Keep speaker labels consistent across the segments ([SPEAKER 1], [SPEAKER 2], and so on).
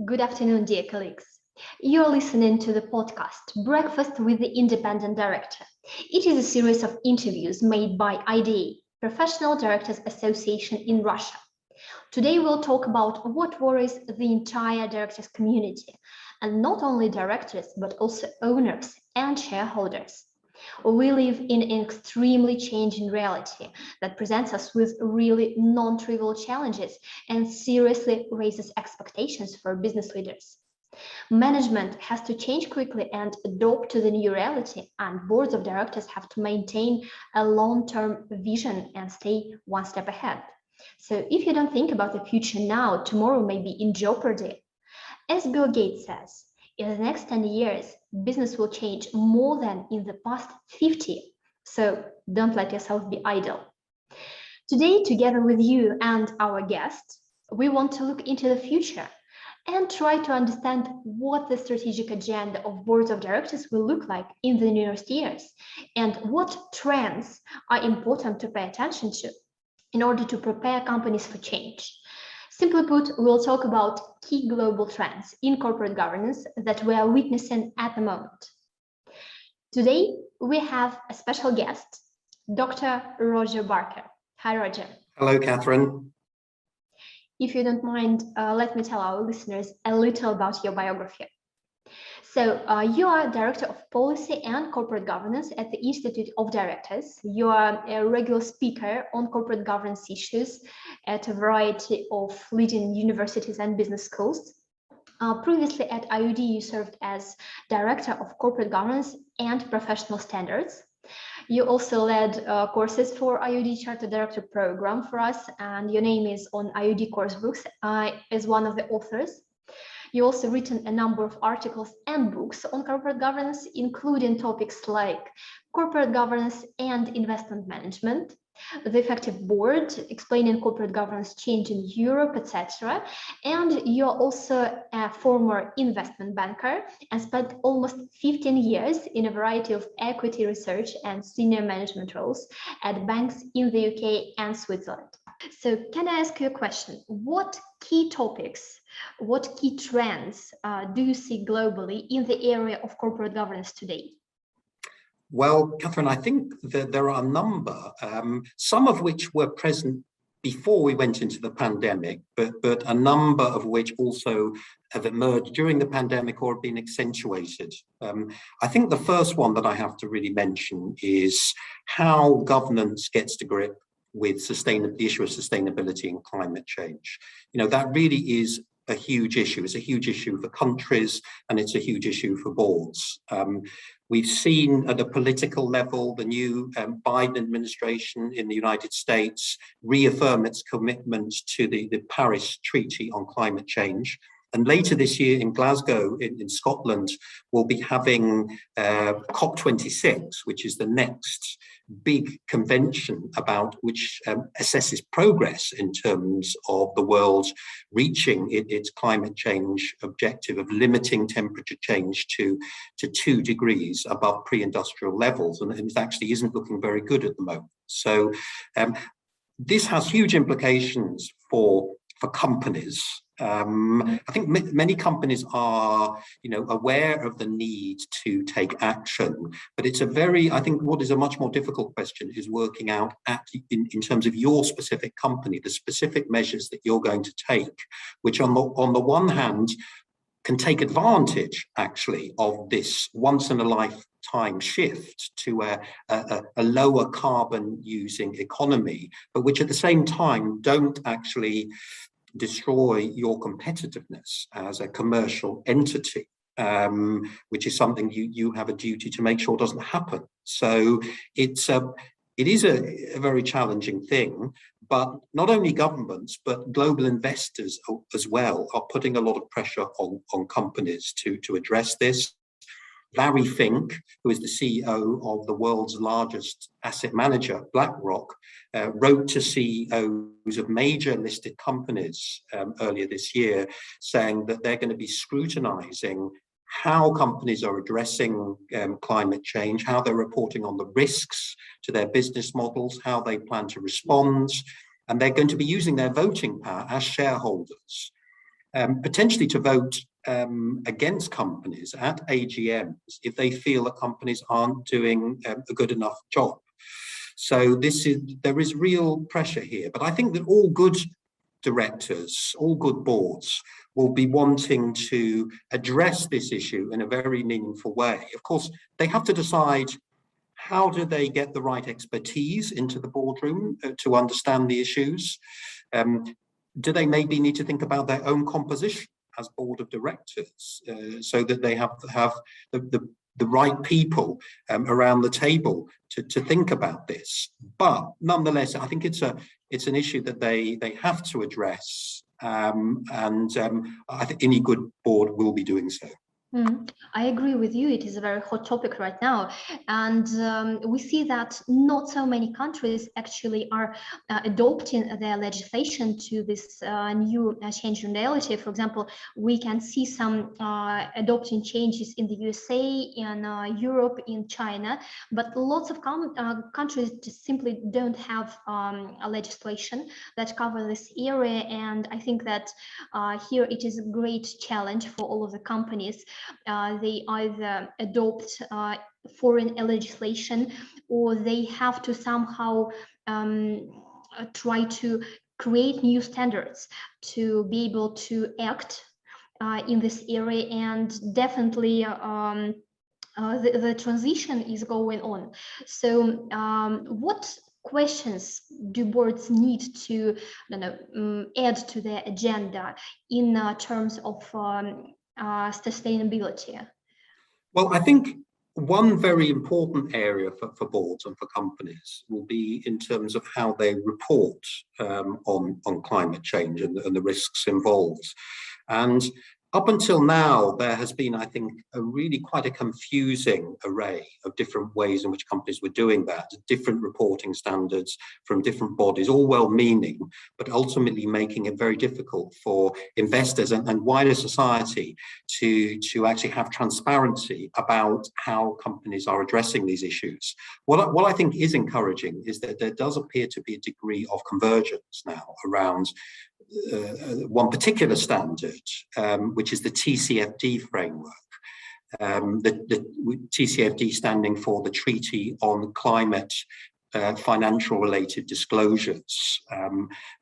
[SPEAKER 1] Good afternoon, dear colleagues. You're listening to the podcast Breakfast with the Independent Director. It is a series of interviews made by IDA, Professional Directors Association in Russia. Today we'll talk about what worries the entire directors community, and not only directors, but also owners and shareholders. We live in an extremely changing reality that presents us with really non-trivial challenges and seriously raises expectations for business leaders. Management has to change quickly and adapt to the new reality, and boards of directors have to maintain a long-term vision and stay one step ahead. So if you don't think about the future now, tomorrow may be in jeopardy. As Bill Gates says, in the next 10 years, business will change more than in the past 50. So don't let yourself be idle. Today, together with you and our guests, we want to look into the future and try to understand what the strategic agenda of boards of directors will look like in the nearest years and what trends are important to pay attention to in order to prepare companies for change. Simply put, we'll talk about key global trends in corporate governance that we are witnessing at the moment. Today, we have a special guest, Dr. Roger Barker. Hi, Roger.
[SPEAKER 2] Hello, Catherine.
[SPEAKER 1] If you don't mind, let me tell our listeners a little about your biography. So you are Director of Policy and Corporate Governance at the Institute of Directors. You are a regular speaker on corporate governance issues at a variety of leading universities and business schools. Previously at IoD, you served as Director of Corporate Governance and Professional Standards. You also led courses for IoD Charter Director program for us, and your name is on IoD course books as one of the authors. You also written a number of articles and books on corporate governance, including topics like corporate governance and investment management, the effective board, explaining corporate governance change in Europe, etc. And you're also a former investment banker and spent almost 15 years in a variety of equity research and senior management roles at banks in the UK and Switzerland. So can I ask you a question? What key topics, what key trends do you see globally in the area of corporate governance today?
[SPEAKER 2] Well, Catherine, I think that there are a number, some of which were present before we went into the pandemic, but a number of which also have emerged during the pandemic or have been accentuated. I think the first one that I have to really mention is how governance gets to grip with the issue of sustainability and climate change. You know, that really is a huge issue. It's a huge issue for countries and it's a huge issue for boards. We've seen at a political level, the new Biden administration in the United States reaffirm its commitment to the Paris Treaty on climate change. And later this year in Glasgow, in Scotland, we'll be having COP26, which is the next big convention about which assesses progress in terms of the world reaching its climate change objective of limiting temperature change to 2 degrees above pre-industrial levels. And it actually isn't looking very good at the moment. So this has huge implications for companies. I think many companies are, aware of the need to take action, but it's I think what is a much more difficult question is working out in terms of your specific company, the specific measures that you're going to take, which on the one hand can take advantage actually of this once in a lifetime shift to a lower carbon using economy, but which at the same time don't actually destroy your competitiveness as a commercial entity, which is something you have a duty to make sure doesn't happen. So it is a very challenging thing, but not only governments, but global investors as well are putting a lot of pressure on companies to address this. Larry Fink, who is the CEO of the world's largest asset manager, BlackRock, wrote to CEOs of major listed companies earlier this year, saying that they're going to be scrutinizing how companies are addressing climate change, how they're reporting on the risks to their business models, how they plan to respond, and they're going to be using their voting power as shareholders potentially to vote against companies at AGMs if they feel that companies aren't doing a good enough job. So there is real pressure here, but I think that all good directors, all good boards will be wanting to address this issue in a very meaningful way. Of course, they have to decide how do they get the right expertise into the boardroom to understand the issues. Do they maybe need to think about their own composition as board of directors so that they have the right people around the table to think about this? But nonetheless, I think it's an issue that they have to address, and I think any good board will be doing so.
[SPEAKER 1] I agree with you. It is a very hot topic right now. And we see that not so many countries actually are adopting their legislation to this new change in reality. For example, we can see some adopting changes in the USA, in Europe, in China, but lots of countries just simply don't have a legislation that covers this area. And I think that here it is a great challenge for all of the companies. They either adopt foreign legislation, or they have to somehow try to create new standards to be able to act in this area. And definitely the transition is going on. So what questions do boards need to add to their agenda in terms of sustainability?
[SPEAKER 2] Well, I think one very important area for boards and for companies will be in terms of how they report on climate change and the risks involved. And up until now, there has been, I think, quite a confusing array of different ways in which companies were doing that, different reporting standards from different bodies, all well-meaning, but ultimately making it very difficult for investors and wider society to actually have transparency about how companies are addressing these issues. What I think is encouraging is that there does appear to be a degree of convergence now around one particular standard, which is the Tcfd Framework. The Tcfd standing for the Treaty on Climate Financial Related Disclosures,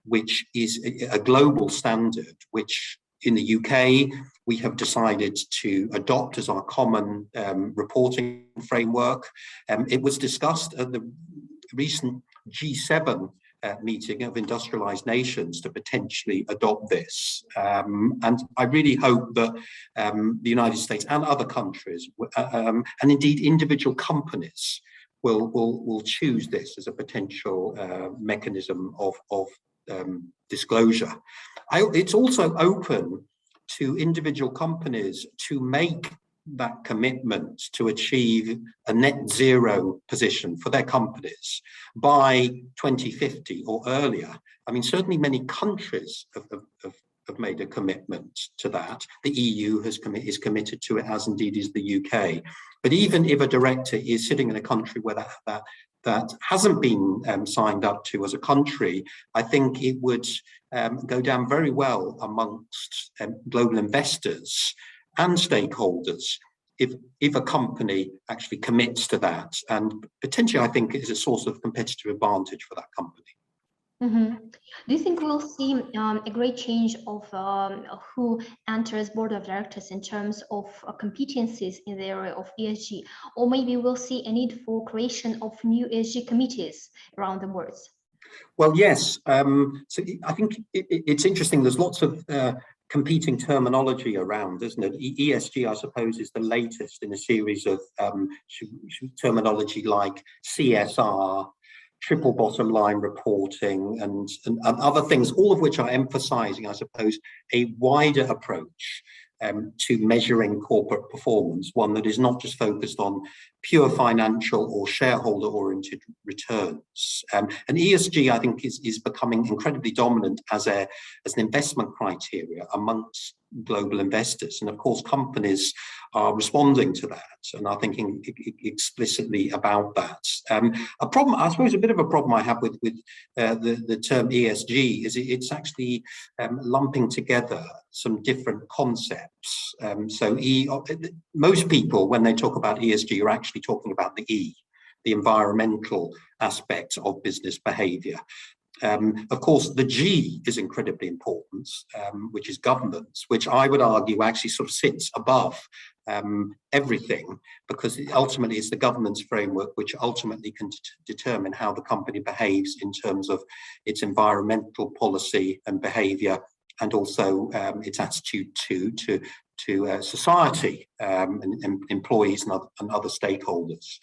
[SPEAKER 2] which is a global standard, which in the UK we have decided to adopt as our common reporting framework. It was discussed at the recent G7 meeting of industrialized nations to potentially adopt this. And I really hope that the United States and other countries, and indeed individual companies, will choose this as a potential mechanism of disclosure. It's also open to individual companies to make that commitment to achieve a net zero position for their companies by 2050 or earlier. I mean, certainly many countries have made a commitment to that. The EU is committed to it, as indeed is the UK. But even if a director is sitting in a country where that hasn't been signed up to as a country, I think it would go down very well amongst global investors and stakeholders if a company actually commits to that, and potentially I think is a source of competitive advantage for that company.
[SPEAKER 1] Do you think we'll see a great change of who enters board of directors in terms of competencies in the area of ESG, or maybe we'll see a need for creation of new ESG committees around the boards?
[SPEAKER 2] Well, yes. So I think it's interesting. There's lots of competing terminology around, isn't it? ESG, I suppose, is the latest in a series of terminology like CSR, triple bottom line reporting, and other things, all of which are emphasizing, I suppose, a wider approach to measuring corporate performance, one that is not just focused on pure financial or shareholder-oriented returns. And ESG, I think, is becoming incredibly dominant as an investment criteria amongst global investors. And of course, companies are responding to that and are thinking explicitly about that. A problem, I suppose, a bit of a problem I have with the term ESG is it's actually lumping together some different concepts. Most people, when they talk about ESG, are actually talking about the E, the environmental aspect of business behavior. Of course, the G is incredibly important, which is governance, which I would argue actually sort of sits above everything, because ultimately it's the governance framework which ultimately can determine how the company behaves in terms of its environmental policy and behavior, and also its attitude to society and employees and other stakeholders.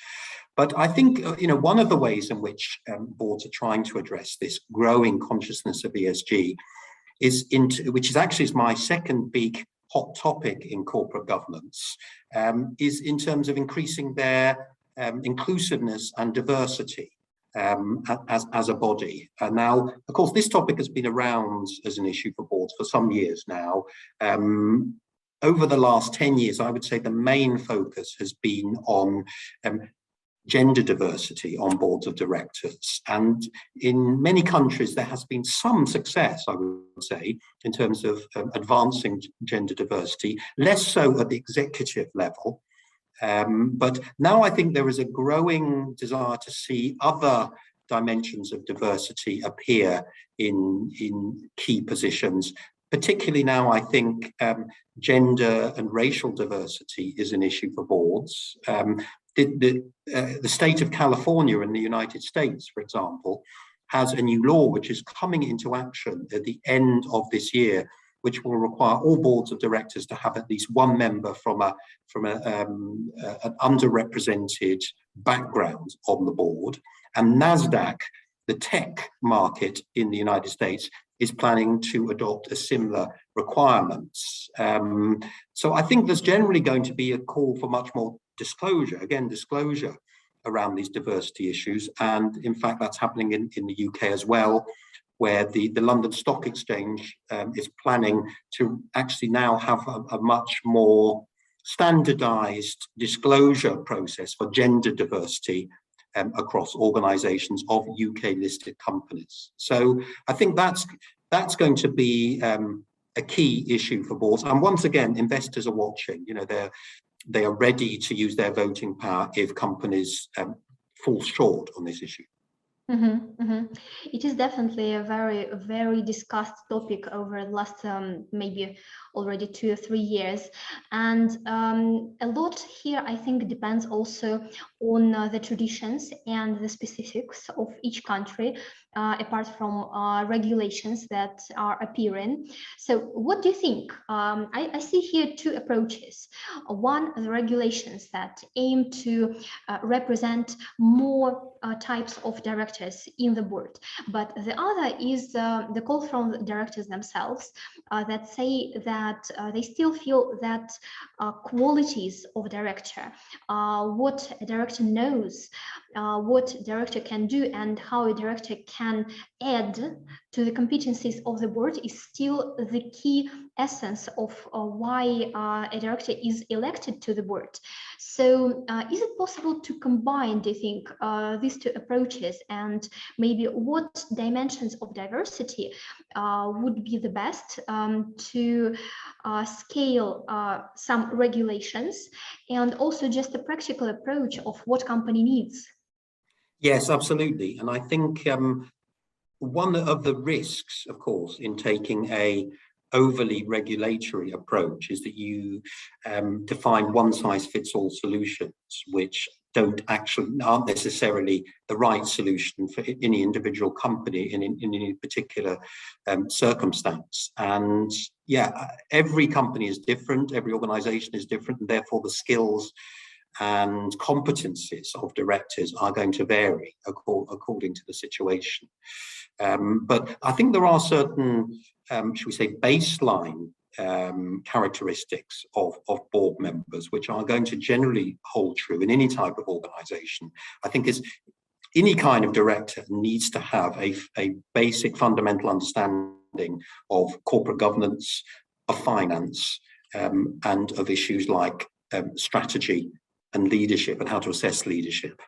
[SPEAKER 2] But I think, one of the ways in which boards are trying to address this growing consciousness of ESG which is actually my second big hot topic in corporate governance, is in terms of increasing their inclusiveness and diversity as a body. And now, of course, this topic has been around as an issue for boards for some years now. Over the last 10 years, I would say the main focus has been on gender diversity on boards of directors. And in many countries, there has been some success, I would say, in terms of advancing gender diversity, less so at the executive level. But now I think there is a growing desire to see other dimensions of diversity appear in key positions. Particularly now, I think gender and racial diversity is an issue for boards. The state of California in the United States, for example, has a new law which is coming into action at the end of this year, which will require all boards of directors to have at least one member from an underrepresented background on the board. And NASDAQ, the tech market in the United States, is planning to adopt a similar requirements. So I think there's generally going to be a call for much more disclosure around these diversity issues. And in fact, that's happening in the UK as well, where the London Stock Exchange is planning to actually now have a much more standardized disclosure process for gender diversity across organizations of UK listed companies. So I think that's going to be a key issue for boards. And once again, investors are watching. They are ready to use their voting power if companies fall short on this issue.
[SPEAKER 1] It is definitely a very, very discussed topic over the last maybe already 2 or 3 years. And a lot here, I think, depends also on the traditions and the specifics of each country, apart from regulations that are appearing. So what do you think? I see here 2 approaches. One, the regulations that aim to represent more types of directors in the board. But the other is the call from the directors themselves that say that they still feel that qualities of director, what a director knows, what director can do, and how a director can add to the competencies of the board is still the key essence of why a director is elected to the board. So is it possible to combine, do you think, these 2 approaches, and maybe what dimensions of diversity would be the best to scale some regulations, and also just a practical approach of what company needs?
[SPEAKER 2] Yes, absolutely. And I think one of the risks, of course, in taking a overly regulatory approach is that you define one-size-fits-all solutions, which aren't necessarily the right solution for any individual company in any particular circumstance. And yeah, every company is different, every organization is different, and therefore the skills and competencies of directors are going to vary according to the situation. But I think there are certain, should we say, baseline characteristics of board members, which are going to generally hold true in any type of organization. I think any kind of director needs to have a basic fundamental understanding of corporate governance, of finance and of issues like strategy and leadership and how to assess leadership.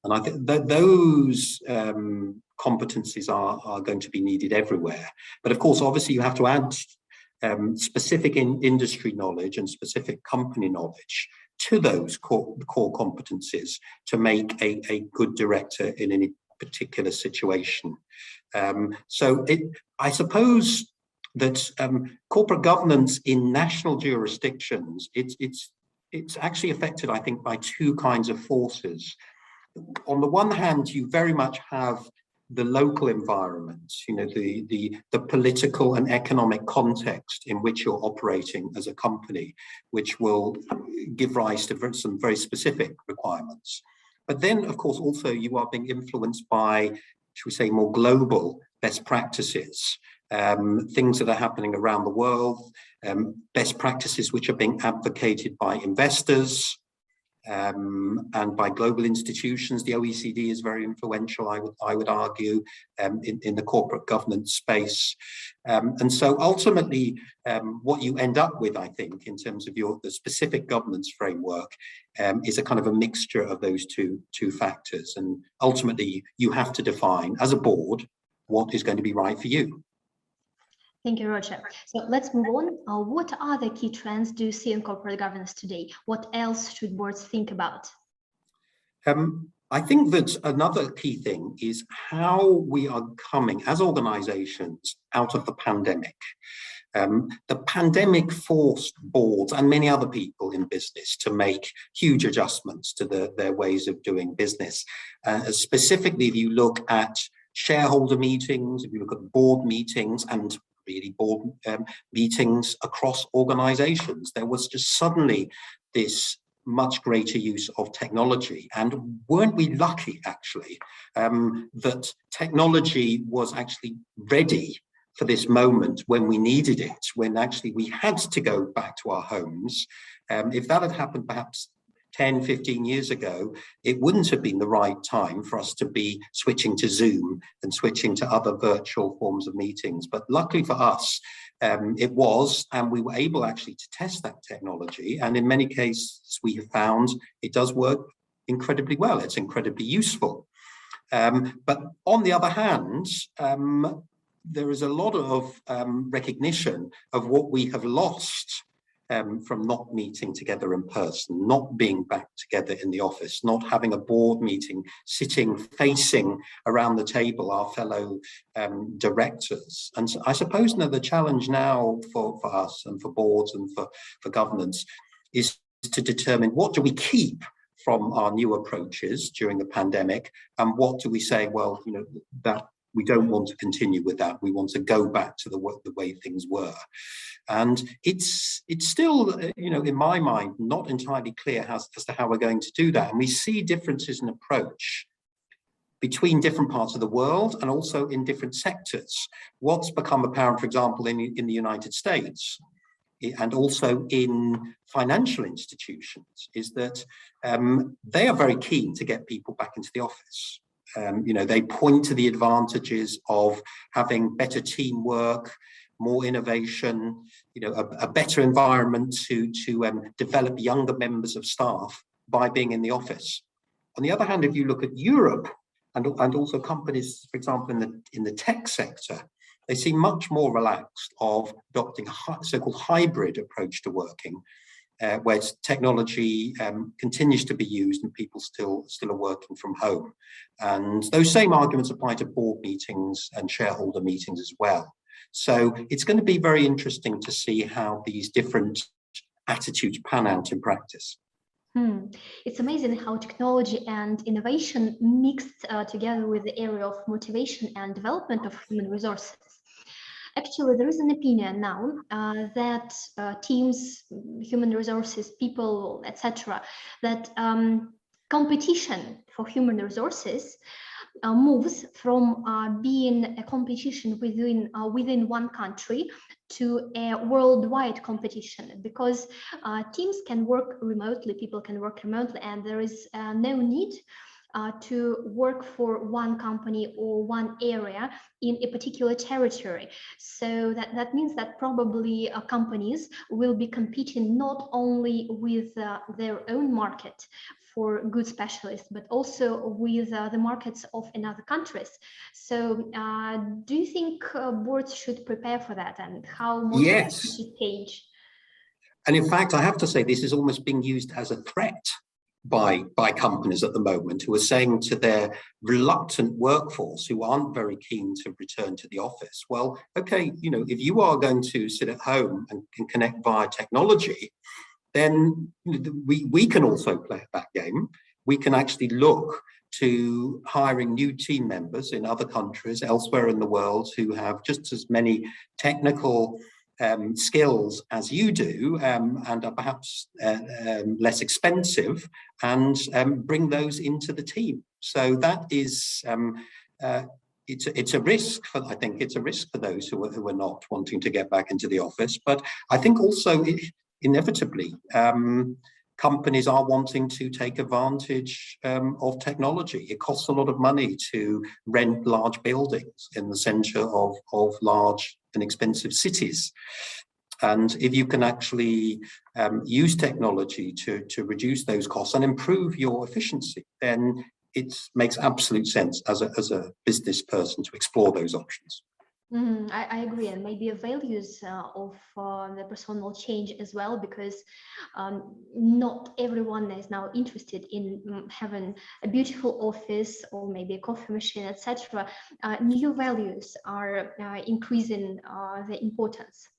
[SPEAKER 2] And I think that those competencies are going to be needed everywhere. But of course, obviously, you have to add specific industry knowledge and specific company knowledge to those core competencies to make a good director in any particular situation. So I suppose that corporate governance in national jurisdictions, it's actually affected, I think, by two kinds of forces. On the one hand, you very much have the local environment, you know, the political and economic context in which you're operating as a company, which will give rise to some very specific requirements. But then, of course, also you are being influenced by, should we say, more global best practices, things that are happening around the world, best practices which are being advocated by investors, and by global institutions. The OECD is very influential, I would argue, in the corporate governance space. And so ultimately, what you end up with, I think, in terms of the specific governance framework, is a kind of a mixture of those two factors. And ultimately, you have to define, as a board, what is going to be right for you.
[SPEAKER 1] Thank you, Roger. So let's move on. What other key trends do you see in corporate governance today? What else should boards think about?
[SPEAKER 2] I think that another key thing is how we are coming as organizations out of the pandemic. The pandemic forced boards and many other people in business to make huge adjustments to their ways of doing business. Specifically, if you look at shareholder meetings, if you look at board meetings and really board meetings across organizations, there was just suddenly this much greater use of technology. And weren't we lucky, actually, that technology was actually ready for this moment when we needed it, when actually we had to go back to our homes. If that had happened perhaps 10, 15 years ago, it wouldn't have been the right time for us to be switching to Zoom and switching to other virtual forms of meetings. But luckily for us, it was, and we were able actually to test that technology. And in many cases, we have found it does work incredibly well. It's incredibly useful. But on the other hand, there is a lot of recognition of what we have lost from not meeting together in person, not being back together in the office, not having a board meeting, sitting, facing around the table our fellow directors. And so I suppose the challenge now for us and for boards and for governance is to determine what do we keep from our new approaches during the pandemic, and what do we say, well, you know, that we don't want to continue with that. We want to go back to the way things were. And it's still, you know, in my mind, not entirely clear as to how we're going to do that. And we see differences in approach between different parts of the world and also in different sectors. What's become apparent, for example, in the United States and also in financial institutions is that they are very keen to get people back into the office. You know, they point to the advantages of having better teamwork, more innovation, you know, a better environment to develop younger members of staff by being in the office. On the other hand, if you look at Europe and also companies, for example, in the tech sector, they seem much more relaxed of adopting a so-called hybrid approach to working, where technology continues to be used and people still are working from home. And those same arguments apply to board meetings and shareholder meetings as well. So it's going to be very interesting to see how these different attitudes pan out in practice.
[SPEAKER 1] It's amazing how technology and innovation mixed together with the area of motivation and development of human resources. Actually, there is an opinion now that teams, human resources, people, etc., that competition for human resources moves from being a competition within one country to a worldwide competition, because teams can work remotely, people can work remotely, and there is no need to work for one company or one area in a particular territory. So that means that probably companies will be competing not only with their own market for good specialists, but also with the markets of another countries. So do you think boards should prepare for that, and how motivation should change?
[SPEAKER 2] And in fact, I have to say, this is almost being used as a threat by companies at the moment, who are saying to their reluctant workforce who aren't very keen to return to the office, well, okay, if you are going to sit at home and connect via technology, then we can also play that game. We can actually look to hiring new team members in other countries elsewhere in the world who have just as many technical skills as you do, and are perhaps less expensive, and bring those into the team. So that is it's a risk for, I think it's a risk for those who are not wanting to get back into the office. But I think also inevitably companies are wanting to take advantage of technology. It costs a lot of money to rent large buildings in the center of large and expensive cities. And if you can actually use technology to reduce those costs and improve your efficiency, then it makes absolute sense as a business person to explore those options.
[SPEAKER 1] I agree, and maybe a values of the personal change as well, because not everyone is now interested in having a beautiful office or maybe a coffee machine, etc. New values are increasing the importance.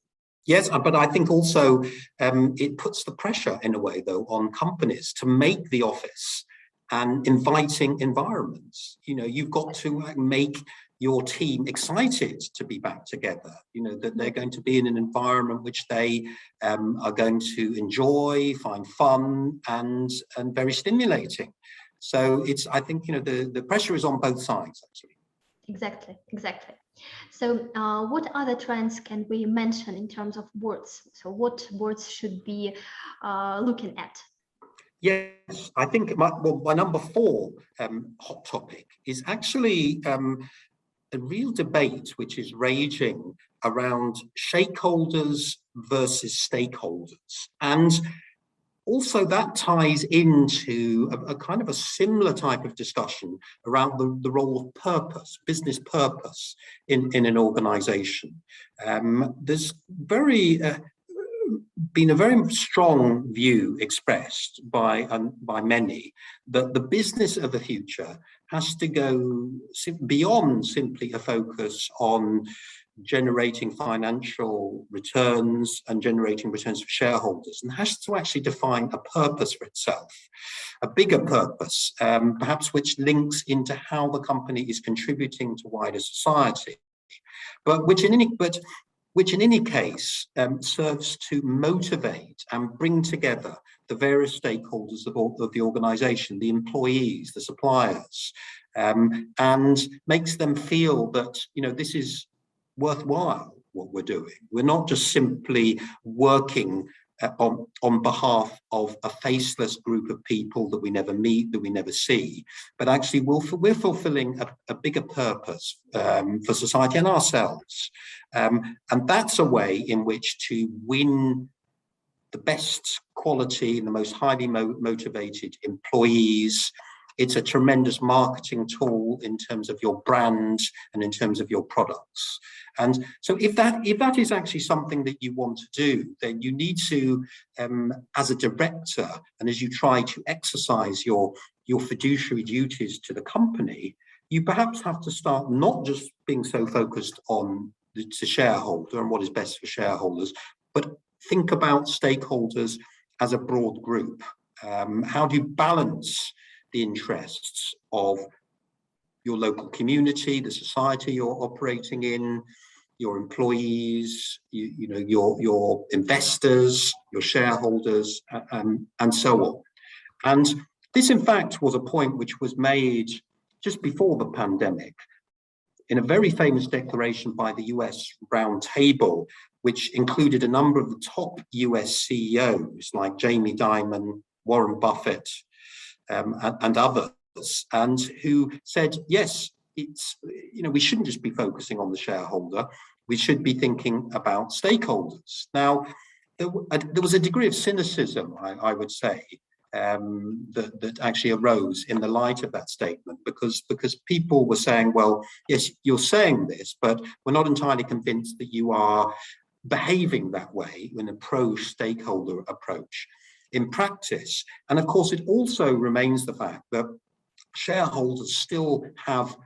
[SPEAKER 2] Yes, but I think also it puts the pressure in a way, though, on companies to make the office an inviting environment. You've got to make your team excited to be back together, that they're going to be in an environment which they are going to enjoy, find fun and very stimulating. So I think, the pressure is on both sides, actually.
[SPEAKER 1] Exactly. So what other trends can we mention in terms of boards? So what boards should be looking at?
[SPEAKER 2] Yes, I think my number 4 hot topic is actually a real debate which is raging around shareholders versus stakeholders. And also that ties into a kind of a similar type of discussion around the role of purpose, business purpose in an organization. There's been a very strong view expressed by many that the business of the future has to go beyond simply a focus on generating financial returns and generating returns for shareholders, and has to actually define a purpose for itself, a bigger purpose, perhaps which links into how the company is contributing to wider society, but which in any case serves to motivate and bring together the various stakeholders of the organization, the employees, the suppliers, and makes them feel that, this is worthwhile what we're doing. We're not just simply working on behalf of a faceless group of people that we never meet, that we never see, but actually we're fulfilling a bigger purpose for society and ourselves. And that's a way in which to win the best quality and the most highly motivated employees. It's a tremendous marketing tool in terms of your brand and in terms of your products. And so if that is actually something that you want to do, then you need to, as a director, and as you try to exercise your fiduciary duties to the company, you perhaps have to start not just being so focused on the shareholder and what is best for shareholders, but think about stakeholders as a broad group. How do you balance the interests of your local community, the society you're operating in, your employees, your investors, your shareholders, and so on. And this, in fact, was a point which was made just before the pandemic in a very famous declaration by the US Round Table, which included a number of the top US CEOs like Jamie Dimon, Warren Buffett, and others, others, and who said, yes, it's, we shouldn't just be focusing on the shareholder. We should be thinking about stakeholders. Now, there was a degree of cynicism, I would say, that actually arose in the light of that statement, because people were saying, well, yes, you're saying this, but we're not entirely convinced that you are behaving that way in a pro-stakeholder approach in practice. And of course, it also remains the fact that shareholders still have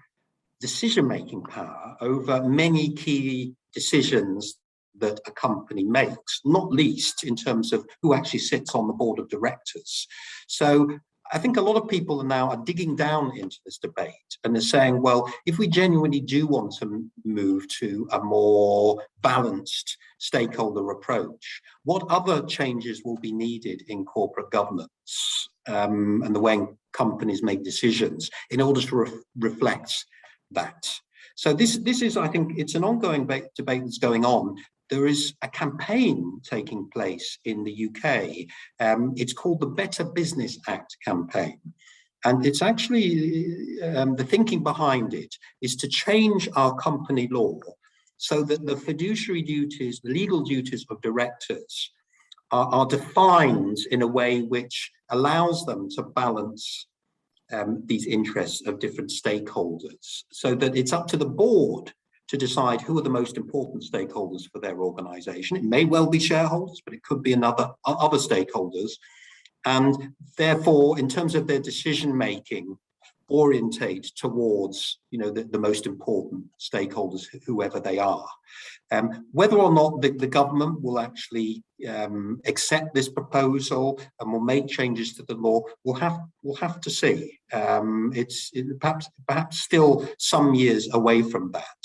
[SPEAKER 2] decision-making power over many key decisions that a company makes, not least in terms of who actually sits on the board of directors. So I think a lot of people now are digging down into this debate, and they're saying, well, if we genuinely do want to move to a more balanced stakeholder approach, what other changes will be needed in corporate governance and the way companies make decisions in order to reflect that? So this is, I think, it's an ongoing debate that's going on. There is a campaign taking place in the UK. It's called the Better Business Act campaign. And it's actually, the thinking behind it is to change our company law so that the fiduciary duties, the legal duties of directors are defined in a way which allows them to balance these interests of different stakeholders, so that it's up to the board to decide who are the most important stakeholders for their organization. It may well be shareholders, but it could be other stakeholders. And therefore, in terms of their decision-making, orientate towards, the most important stakeholders, whoever they are. Whether or not the government will actually accept this proposal and will make changes to the law, we'll have to see. It's perhaps still some years away from that.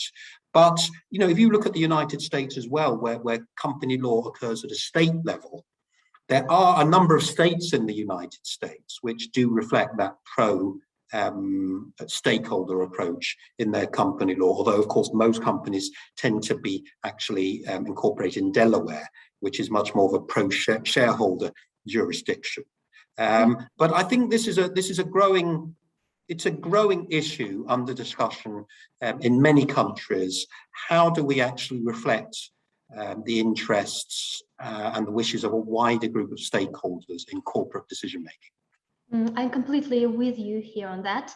[SPEAKER 2] But if you look at the United States as well, where company law occurs at a state level, there are a number of states in the United States which do reflect that stakeholder approach in their company law, although of course most companies tend to be actually incorporated in Delaware, which is much more of a pro-shareholder jurisdiction. But I think this is a growing issue under discussion in many countries. How do we actually reflect the interests and the wishes of a wider group of stakeholders in corporate decision making?
[SPEAKER 1] I'm completely with you here on that.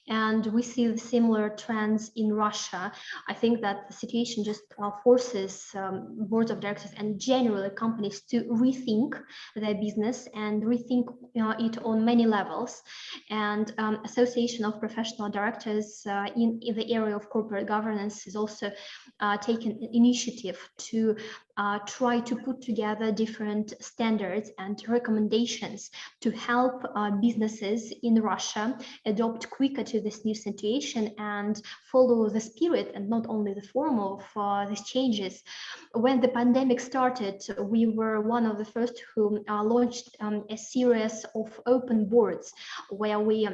[SPEAKER 1] And we see similar trends in Russia. I think that the situation just forces boards of directors and generally companies to rethink their business and rethink it on many levels. And Association of Professional Directors in the area of corporate governance is also taken initiative to try to put together different standards and recommendations to help businesses in Russia adopt quicker to this new situation and follow the spirit and not only the form of these changes. When the pandemic started, we were one of the first who launched a series of open boards where we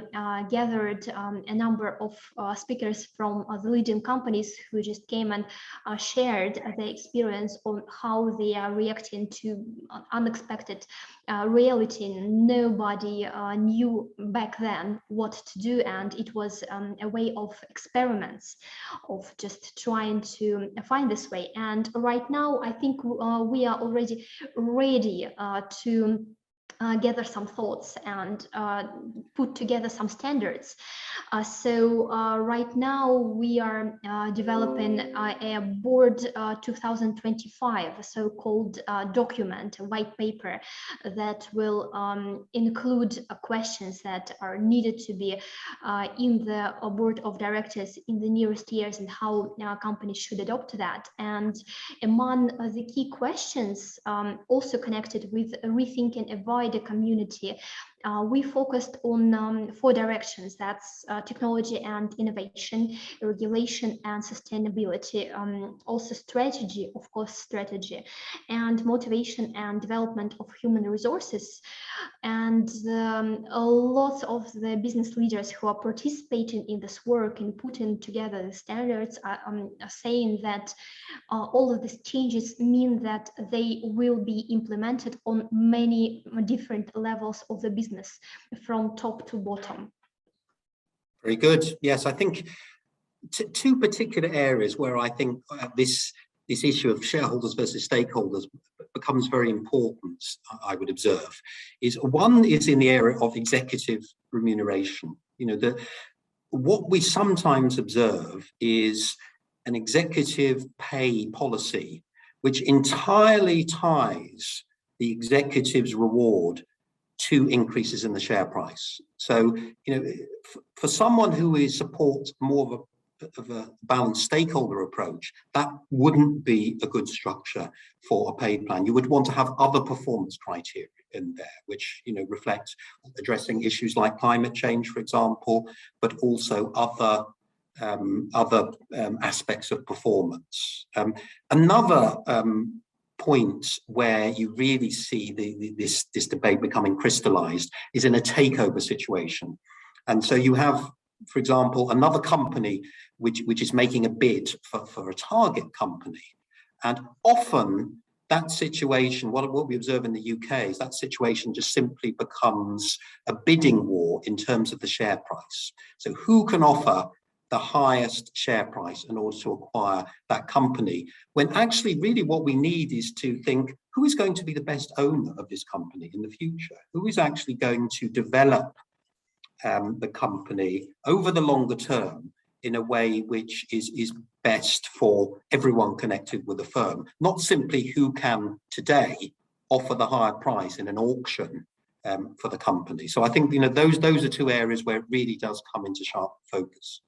[SPEAKER 1] gathered a number of speakers from the leading companies who just came and shared their experience on how they are reacting to unexpected reality. Nobody knew back then what to do, and it was a way of experiments, of just trying to find this way. And right now, I think we are already ready to gather some thoughts and put together some standards. So right now we are developing a board 2025, a so-called document, a white paper that will include questions that are needed to be in the board of directors in the nearest years and how companies should adopt that. And among the key questions also connected with rethinking a wider community, we focused on 4 directions. That's technology and innovation, regulation and sustainability, also strategy, of course, strategy, and motivation and development of human resources. And lots of the business leaders who are participating in this work in putting together the standards are saying that all of these changes mean that they will be implemented on many different levels of the business, from top to bottom.
[SPEAKER 2] Very good. Yes, I think two particular areas where I think this issue of shareholders versus stakeholders becomes very important, I would observe, is one is in the area of executive remuneration. What we sometimes observe is an executive pay policy which entirely ties the executive's reward to increases in the share price. So, for someone who supports more of a balanced stakeholder approach, that wouldn't be a good structure for a pay plan. You would want to have other performance criteria in there, which reflect addressing issues like climate change, for example, but also other aspects of performance. Another point where you really see this debate becoming crystallized is in a takeover situation. And so you have, for example, another company which is making a bid for a target company. And often that situation, what we observe in the UK is that situation just simply becomes a bidding war in terms of the share price. So who can offer the highest share price in order to acquire that company, when actually really what we need is to think, who is going to be the best owner of this company in the future? Who is actually going to develop the company over the longer term in a way which is best for everyone connected with the firm, not simply who can today offer the higher price in an auction for the company. So I think those are two areas where it really does come into sharp focus.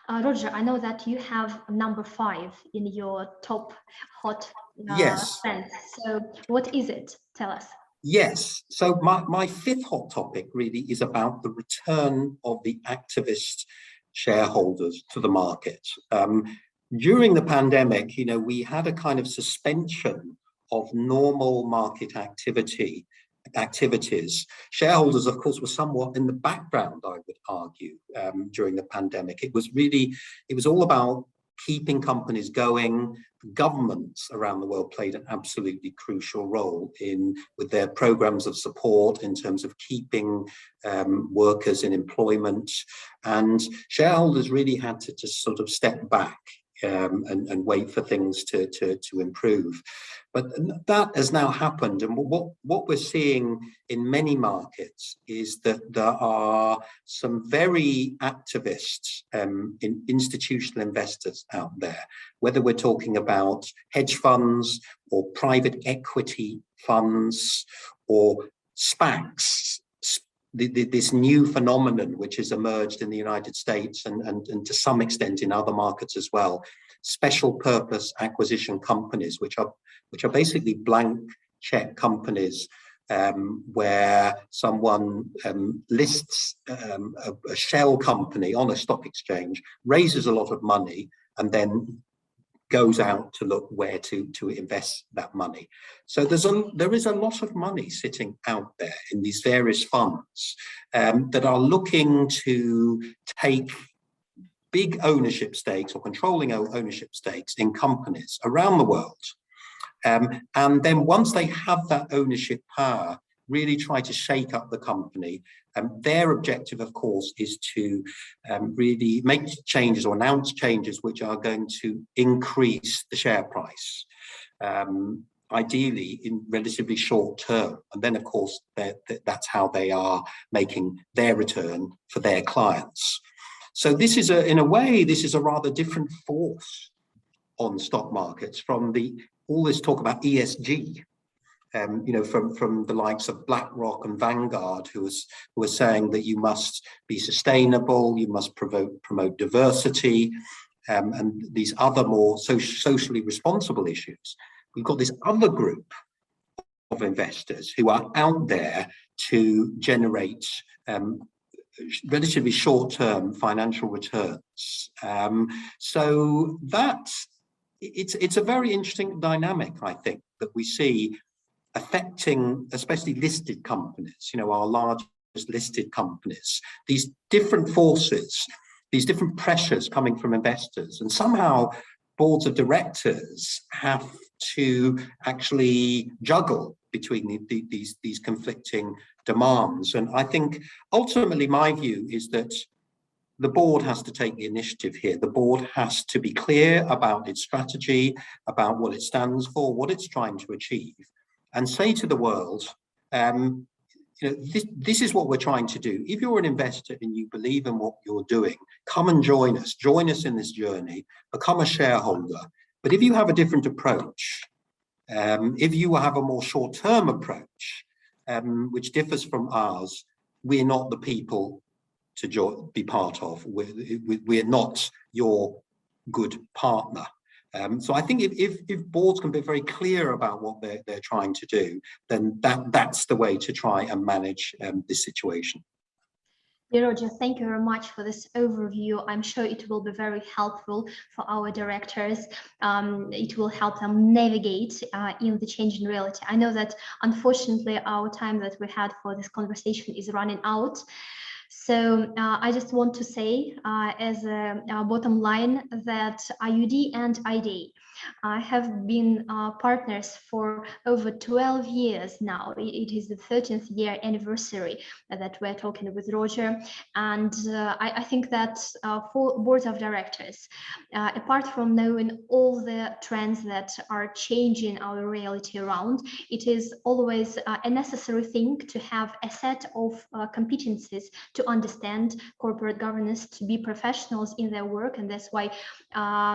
[SPEAKER 1] Roger, I know that you have number 5 in your top hot
[SPEAKER 2] Yes.
[SPEAKER 1] trends. So what is it? Tell us.
[SPEAKER 2] Yes. So my 5th hot topic really is about the return of the activist shareholders to the market. During the pandemic, we had a kind of suspension of normal market activities. Shareholders, of course, were somewhat in the background, I would argue, during the pandemic. It was all about keeping companies going. Governments around the world played an absolutely crucial role with their programs of support in terms of keeping workers in employment, and shareholders really had to just sort of step back and wait for things to improve. But that has now happened, and what we're seeing in many markets is that there are some very activists, institutional investors out there, whether we're talking about hedge funds or private equity funds or SPACs, this new phenomenon which has emerged in the United States and to some extent in other markets as well, special purpose acquisition companies, which are basically blank check companies where someone lists a shell company on a stock exchange, raises a lot of money, and then goes out to look where to invest that money. So there is a lot of money sitting out there in these various funds that are looking to take big ownership stakes or controlling ownership stakes in companies around the world. And then once they have that ownership power, really try to shake up the company. Their objective, of course, is to really make changes or announce changes which are going to increase the share price, ideally in relatively short term. And then, of course, that's how they are making their return for their clients. So this is in a way, this is a rather different force on stock markets from all this talk about ESG. From the likes of BlackRock and Vanguard, who are saying that you must be sustainable, you must promote diversity, and these other more socially responsible issues. We've got this other group of investors who are out there to generate relatively short-term financial returns. So it's a very interesting dynamic, I think, that we see affecting especially listed companies, our largest listed companies, these different forces, these different pressures coming from investors, and somehow boards of directors have to actually juggle between these conflicting demands. And I think ultimately my view is that the board has to take the initiative here. The board has to be clear about its strategy, about what it stands for, what it's trying to achieve, and say to the world, this is what we're trying to do. If you're an investor and you believe in what you're doing, come and join us in this journey, become a shareholder. But if you have a different approach, if you have a more short-term approach, which differs from ours, we're not the people to be part of. We're not your good partner. So I think if boards can be very clear about what they're trying to do, then that's the way to try and manage this situation.
[SPEAKER 1] Yeah, Roger, thank you very much for this overview. I'm sure it will be very helpful for our directors. It will help them navigate in the changing reality. I know that unfortunately our time that we had for this conversation is running out. So I just want to say as a bottom line that IoD and ID have been partners for over 12 years now. It is the 13th year anniversary that we're talking with Roger. And I think that for boards of directors, apart from knowing all the trends that are changing our reality around, it is always a necessary thing to have a set of competencies to understand corporate governance, to be professionals in their work. And that's why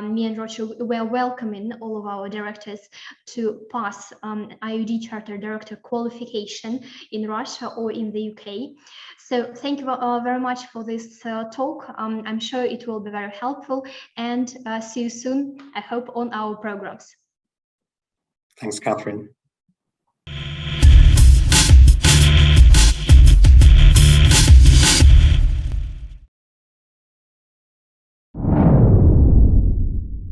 [SPEAKER 1] me and Roger were welcoming all of our directors to pass IoD Charter Director qualification in Russia or in the UK. So thank you very much for this talk. I'm sure it will be very helpful, and see you soon, I hope, on our programs.
[SPEAKER 2] Thanks, Catherine.